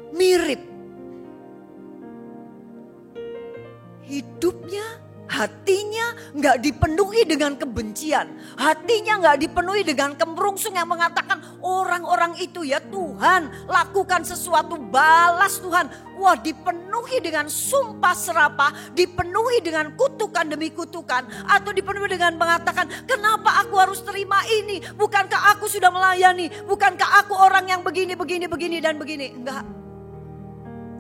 Mirip. Hidupnya, hatinya gak dipenuhi dengan kebencian. Hatinya gak dipenuhi dengan kemerungsung yang mengatakan orang-orang itu ya Tuhan lakukan sesuatu, balas Tuhan. Wah, dipenuhi dengan sumpah serapah, dipenuhi dengan kutukan demi kutukan. Atau dipenuhi dengan mengatakan, kenapa aku harus terima ini? Bukankah aku sudah melayani? Bukankah aku orang yang begini dan begini? Enggak.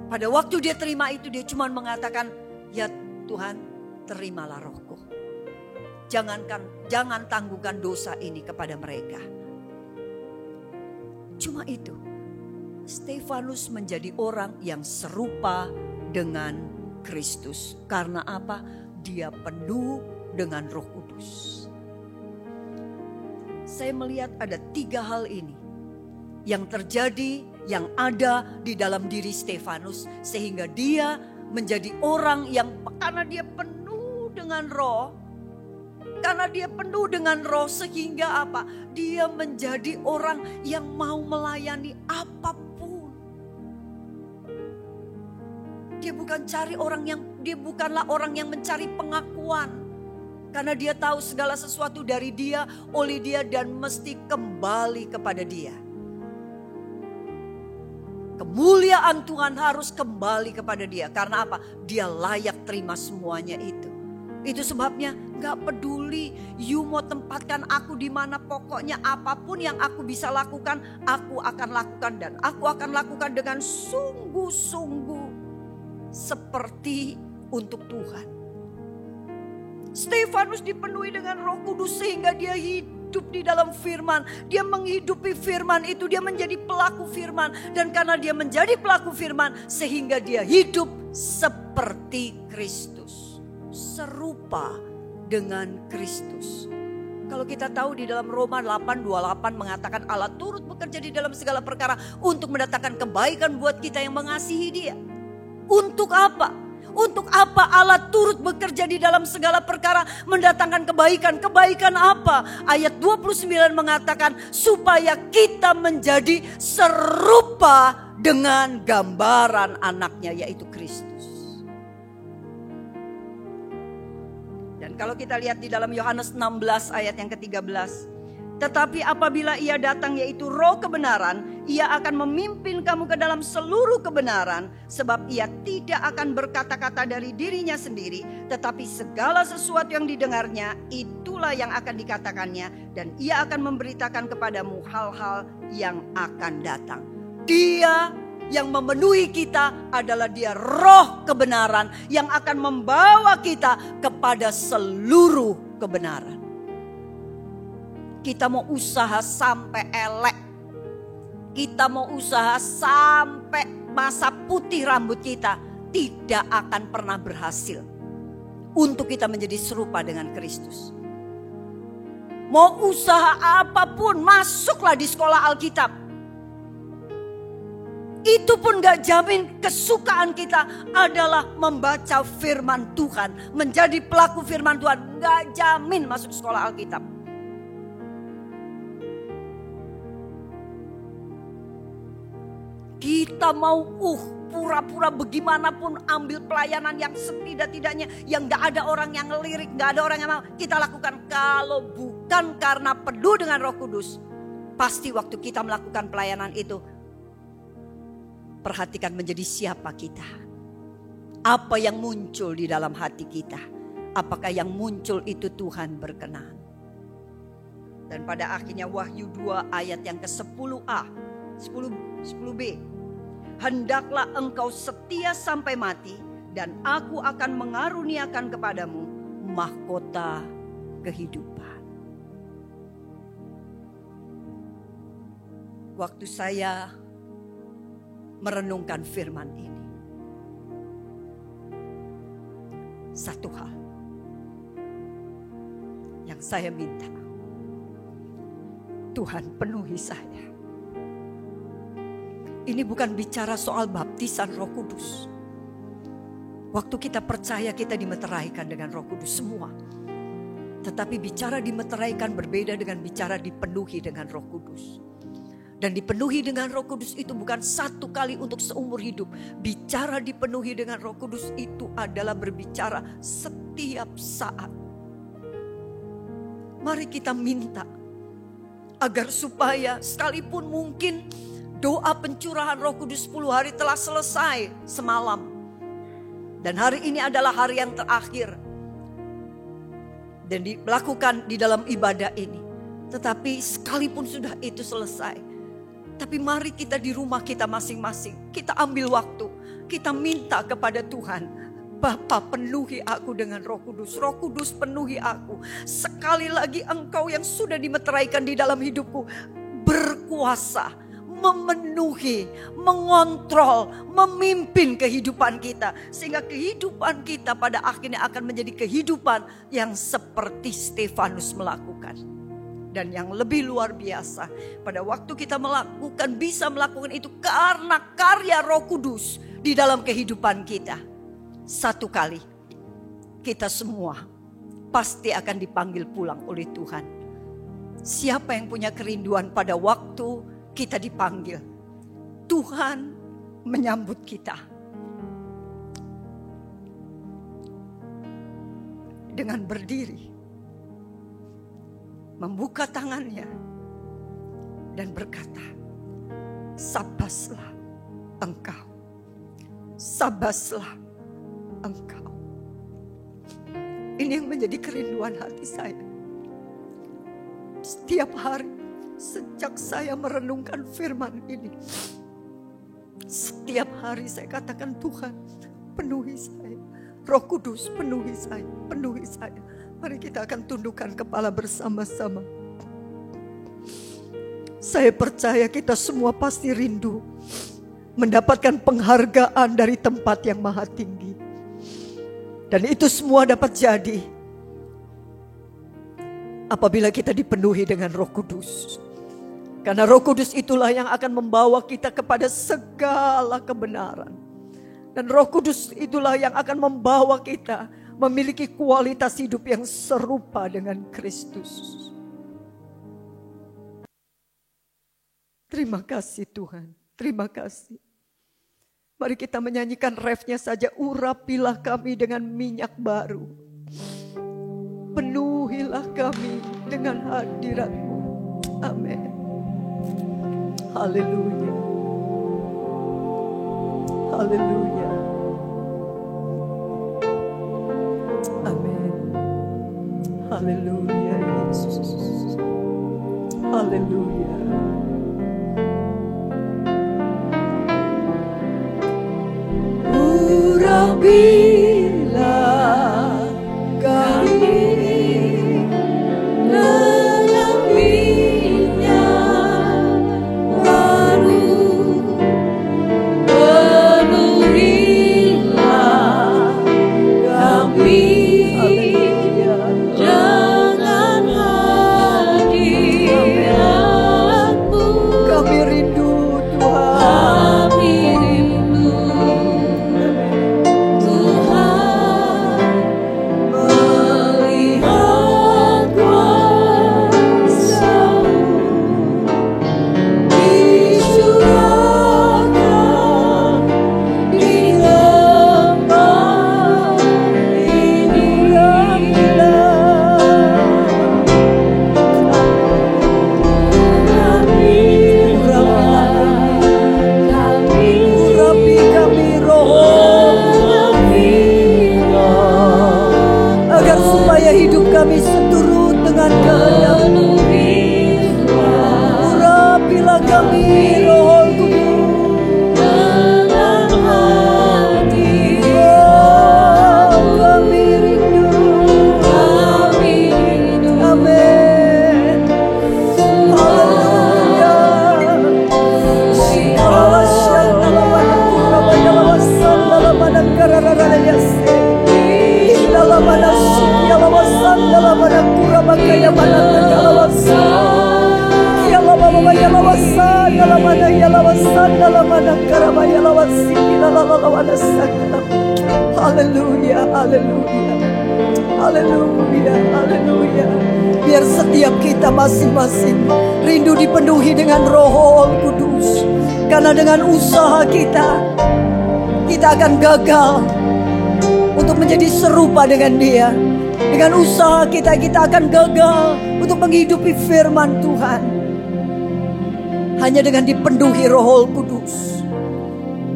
Pada waktu dia terima itu, dia cuma mengatakan, ya Tuhan, terimalah rohku. Jangan tanggungkan dosa ini kepada mereka. Cuma itu. Stefanus menjadi orang yang serupa dengan Kristus. Karena apa? Dia penuh dengan Roh Kudus. Saya melihat ada 3 hal ini yang terjadi, yang ada di dalam diri Stefanus, sehingga dia menjadi orang yang karena dia penuh dengan roh. Karena dia penuh dengan roh, sehingga apa? Dia menjadi orang yang mau melayani apapun. Dia bukanlah orang yang mencari pengakuan. Karena dia tahu segala sesuatu dari dia, oleh dia, dan mesti kembali kepada dia. Kemuliaan Tuhan harus kembali kepada Dia. Karena apa? Dia layak terima semuanya itu. Itu sebabnya gak peduli you mau tempatkan aku di mana, pokoknya apapun yang aku bisa lakukan, aku akan lakukan. Dan aku akan lakukan dengan sungguh-sungguh seperti untuk Tuhan. Stefanus dipenuhi dengan Roh Kudus sehingga dia hidup di dalam firman. Dia menghidupi firman itu, dia menjadi pelaku firman. Dan karena dia menjadi pelaku firman, sehingga dia hidup seperti Kristus. Serupa dengan Kristus. Kalau kita tahu di dalam Roma 8:28 mengatakan Allah turut bekerja di dalam segala perkara untuk mendatangkan kebaikan buat kita yang mengasihi Dia. Untuk apa? Untuk apa Allah turut bekerja di dalam segala perkara mendatangkan kebaikan? Kebaikan apa? Ayat 29 mengatakan supaya kita menjadi serupa dengan gambaran anaknya yaitu Kristus. Dan kalau kita lihat di dalam Yohanes 16 ayat yang ke-13. Tetapi apabila Ia datang yaitu Roh kebenaran, Ia akan memimpin kamu ke dalam seluruh kebenaran. Sebab Ia tidak akan berkata-kata dari dirinya sendiri, tetapi segala sesuatu yang didengarnya, itulah yang akan dikatakannya. Dan Ia akan memberitakan kepadamu hal-hal yang akan datang. Dia yang memenuhi kita adalah Dia Roh kebenaran yang akan membawa kita kepada seluruh kebenaran. Kita mau usaha sampai elek. Kita mau usaha sampai masa putih rambut kita. Tidak akan pernah berhasil. Untuk kita menjadi serupa dengan Kristus. Mau usaha apapun, masuklah di sekolah Alkitab. Itu pun gak jamin kesukaan kita adalah membaca firman Tuhan. Menjadi pelaku firman Tuhan. Gak jamin masuk sekolah Alkitab. Kita mau pura-pura bagaimanapun ambil pelayanan yang setidak-tidaknya yang gak ada orang yang ngelirik, gak ada orang yang mau kita lakukan. Kalau bukan karena penuh dengan Roh Kudus, pasti waktu kita melakukan pelayanan itu, perhatikan menjadi siapa kita. Apa yang muncul di dalam hati kita. Apakah yang muncul itu Tuhan berkenan. Dan pada akhirnya Wahyu 2 ayat yang ke-10a, 10b. Hendaklah engkau setia sampai mati, dan aku akan mengaruniakan kepadamu mahkota kehidupan. Waktu saya merenungkan firman ini, satu hal yang saya minta, Tuhan penuhi saya. Ini bukan bicara soal baptisan Roh Kudus. Waktu kita percaya kita dimeteraikan dengan Roh Kudus semua. Tetapi bicara dimeteraikan berbeda dengan bicara dipenuhi dengan Roh Kudus. Dan dipenuhi dengan Roh Kudus itu bukan satu kali untuk seumur hidup. Bicara dipenuhi dengan Roh Kudus itu adalah berbicara setiap saat. Mari kita minta agar supaya sekalipun mungkin doa pencurahan Roh Kudus 10 hari telah selesai semalam. Dan hari ini adalah hari yang terakhir. Dan dilakukan di dalam ibadah ini. Tetapi sekalipun sudah itu selesai. Tapi mari kita di rumah kita masing-masing. Kita ambil waktu. Kita minta kepada Tuhan. Bapa, penuhi aku dengan Roh Kudus. Roh Kudus penuhi aku. Sekali lagi Engkau yang sudah dimeteraikan di dalam hidupku. Berkuasa. Memenuhi, mengontrol, memimpin kehidupan kita. Sehingga kehidupan kita pada akhirnya akan menjadi kehidupan yang seperti Stefanus melakukan. Dan yang lebih luar biasa, pada waktu kita bisa melakukan itu karena karya Roh Kudus di dalam kehidupan kita. Satu kali, kita semua pasti akan dipanggil pulang oleh Tuhan. Siapa yang punya kerinduan pada waktu kita dipanggil, Tuhan menyambut kita dengan berdiri, membuka tangannya dan berkata, "Sabaslah Engkau. Sabaslah Engkau. Ini yang menjadi kerinduan hati saya. Setiap hari sejak saya merenungkan firman ini, setiap hari saya katakan, Tuhan, penuhi saya. Roh Kudus, penuhi saya, penuhi saya. Mari kita akan tundukkan kepala bersama-sama. Saya percaya kita semua pasti rindu mendapatkan penghargaan dari tempat yang maha tinggi. Dan itu semua dapat jadi apabila kita dipenuhi dengan Roh Kudus. Karena Roh Kudus itulah yang akan membawa kita kepada segala kebenaran. Dan Roh Kudus itulah yang akan membawa kita memiliki kualitas hidup yang serupa dengan Kristus. Terima kasih Tuhan, terima kasih. Mari kita menyanyikan refnya saja. Urapilah kami dengan minyak baru. Penuhilah kami dengan hadirat-Mu. Amin. Haleluya. Haleluya. Amin. Haleluya Yesus. Haleluya. Urapilah kami dengan minyak baru. Penuhilah kami dengan hadirat-Mu. Kami rindu Tuhan. Kami rindu Tuhan melihat kuasa-Mu dicurahkan di tempat ini. Urapi kami Roh, agar supaya hidup kami seturut dengan kehendak-Mu. Urapilah kami Roh Kudus. Oh, kami rindu. Amin. Haleluya. Haleluya, haleluya, haleluya, haleluya. Biar setiap kita masing-masing rindu dipenuhi dengan Roh Kudus. Karena dengan usaha kita akan gagal untuk menjadi serupa dengan Dia. Dengan usaha kita akan gagal untuk menghidupi firman Tuhan. Hanya dengan dipenuhi Roh Kudus,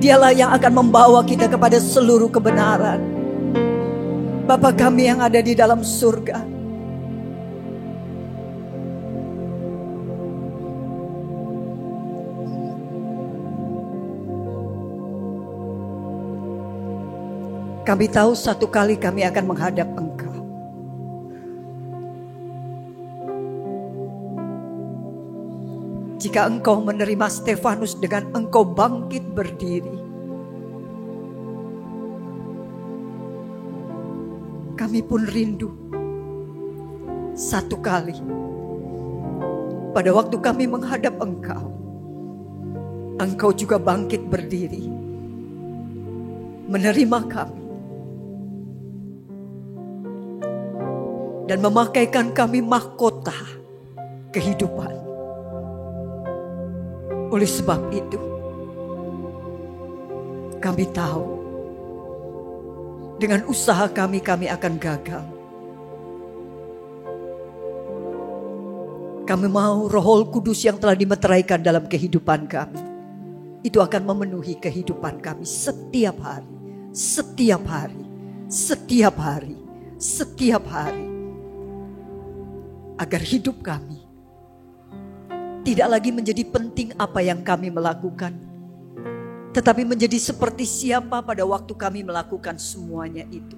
Dialah yang akan membawa kita kepada seluruh kebenaran. Bapa kami yang ada di dalam surga, kami tahu satu kali kami akan menghadap Engkau. Jika Engkau menerima Stefanus dengan Engkau bangkit berdiri, kami pun rindu satu kali pada waktu kami menghadap Engkau, Engkau juga bangkit berdiri, menerima kami dan memakaikan kami mahkota kehidupan. Oleh sebab itu, kami tahu dengan usaha kami akan gagal. Kami mau Roh Kudus yang telah dimeteraikan dalam kehidupan kami itu akan memenuhi kehidupan kami setiap hari, setiap hari, setiap hari, setiap hari. Agar hidup kami tidak lagi menjadi penting apa yang kami melakukan, tetapi menjadi seperti siapa pada waktu kami melakukan semuanya itu.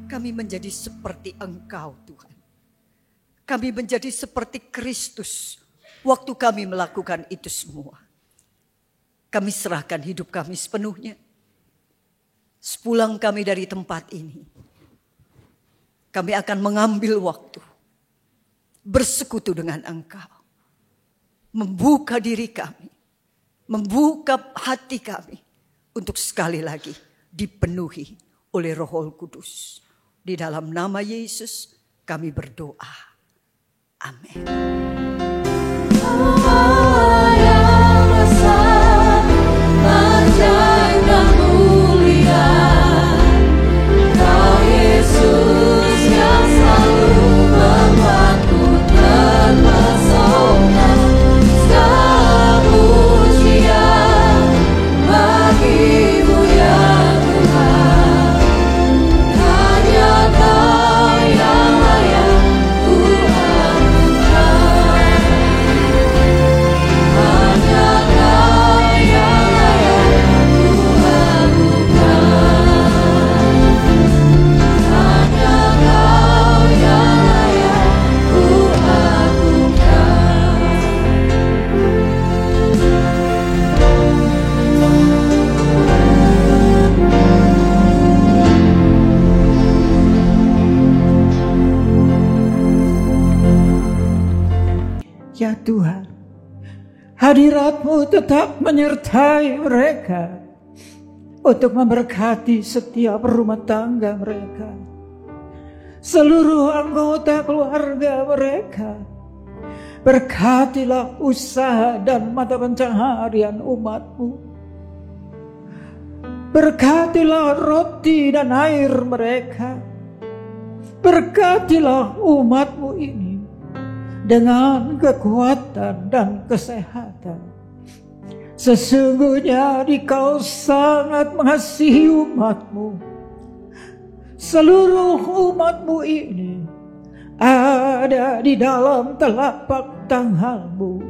Kami menjadi seperti Engkau, Tuhan. Kami menjadi seperti Kristus waktu kami melakukan itu semua. Kami serahkan hidup kami sepenuhnya. Sepulang kami dari tempat ini, kami akan mengambil waktu bersekutu dengan Engkau. Membuka diri kami, membuka hati kami untuk sekali lagi dipenuhi oleh Roh Kudus. Di dalam nama Yesus kami berdoa. Amin. Ya Tuhan, hadirat-Mu tetap menyertai mereka untuk memberkati setiap rumah tangga mereka, seluruh anggota keluarga mereka. Berkatilah usaha dan mata pencaharian umat-Mu. Berkatilah roti dan air mereka. Berkatilah umat-Mu ini dengan kekuatan dan kesehatan. Sesungguhnya Engkau sangat mengasihi umat-Mu. Seluruh umat-Mu ini ada di dalam telapak tangan-Mu,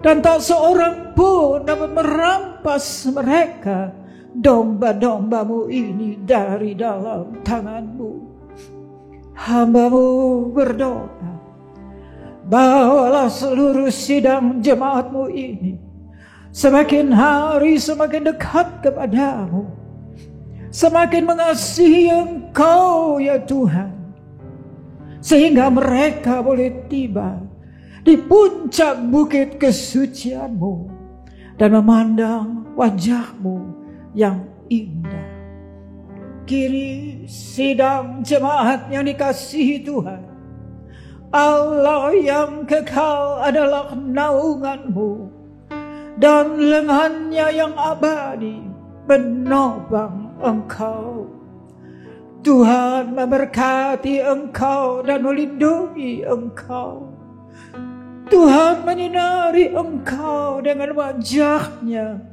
dan tak seorang pun dapat merampas mereka, domba-domba-Mu ini, dari dalam tangan-Mu. Hamba-Mu berdoa, bawalah seluruh sidang jemaat-Mu ini semakin hari semakin dekat kepada-Mu, semakin mengasihi Engkau ya Tuhan, sehingga mereka boleh tiba di puncak bukit kesucian-Mu dan memandang wajah-Mu yang indah. Kini sidang jemaat yang dikasihi Tuhan, Allah yang kekal adalah naungan-Mu, dan lengannya yang abadi menopang Engkau. Tuhan memberkati Engkau dan melindungi Engkau. Tuhan menyinari Engkau dengan wajah-Nya,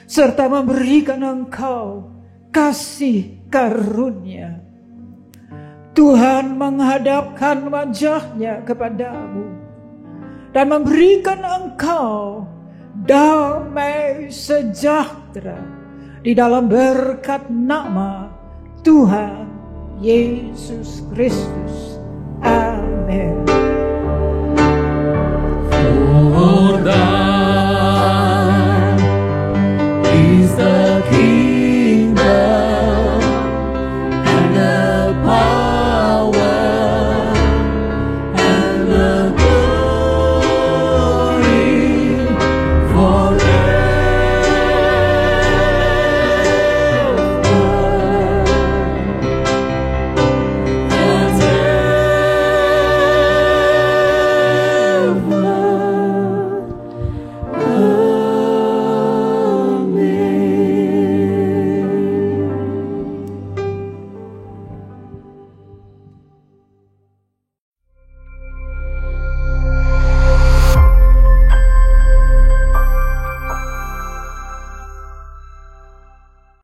serta memberikan Engkau kasih karunia. Tuhan menghadapkan wajah-Nya kepadamu dan memberikan engkau damai sejahtera di dalam berkat nama Tuhan Yesus Kristus. Amin.